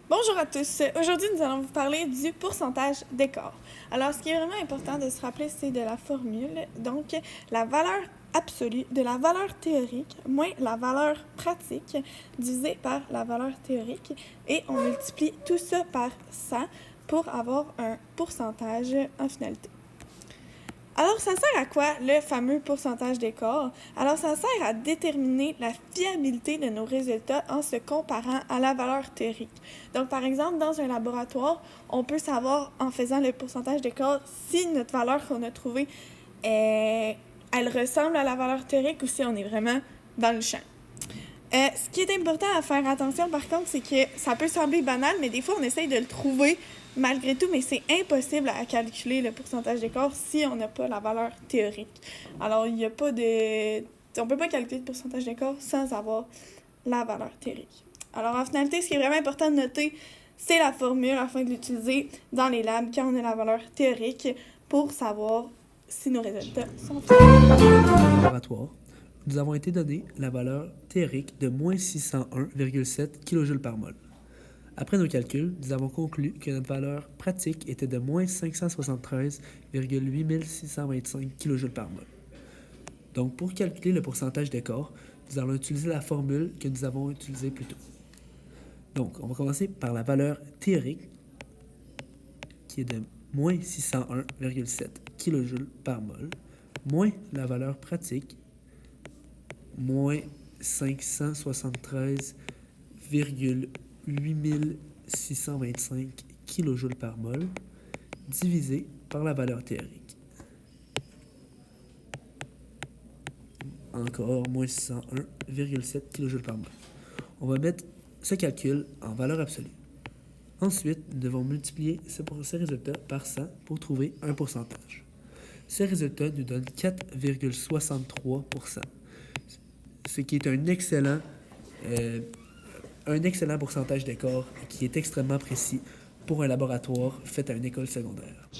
Bonjour à tous. Aujourd'hui, nous allons vous parler du pourcentage d'écart. Alors, ce qui est vraiment important de se rappeler, c'est de la formule. Donc, la valeur absolue de la valeur théorique moins la valeur pratique divisée par la valeur théorique. Et on multiplie tout ça par 100 pour avoir un pourcentage en finalité. Alors, ça sert à quoi le fameux pourcentage d'écart? Alors, ça sert à déterminer la fiabilité de nos résultats en se comparant à la valeur théorique. Donc, par exemple, dans un laboratoire, on peut savoir en faisant le pourcentage d'écart si notre valeur qu'on a trouvée, elle ressemble à la valeur théorique ou si on est vraiment dans le champ. Ce qui est important à faire attention, par contre, c'est que ça peut sembler banal, mais des fois, on essaye de le trouver malgré tout, mais c'est impossible à calculer le pourcentage d'écart si on n'a pas la valeur théorique. Alors, il n'y a pas de... On ne peut pas calculer le pourcentage d'écart sans avoir la valeur théorique. Alors, en finalité, ce qui est vraiment important de noter, c'est la formule afin de l'utiliser dans les labs quand on a la valeur théorique pour savoir si nos résultats sont laboratoire, nous avons été donné la valeur théorique de moins 601,7 kJ par mol. Après nos calculs, nous avons conclu que notre valeur pratique était de moins 573,8625 kJ par mol. Donc, pour calculer le pourcentage d'écart, nous allons utiliser la formule que nous avons utilisée plus tôt. Donc, on va commencer par la valeur théorique, qui est de moins 601,7 kJ par mol, moins la valeur pratique, moins 573,8625 kJ par mol, divisé par la valeur théorique. Encore moins 601,7 kJ par mol. On va mettre ce calcul en valeur absolue. Ensuite, nous devons multiplier ces résultats par 100 pour trouver un pourcentage. Ces résultats nous donnent 4,63%, ce qui est un excellent pourcentage d'écart qui est extrêmement précis pour un laboratoire fait à une école secondaire.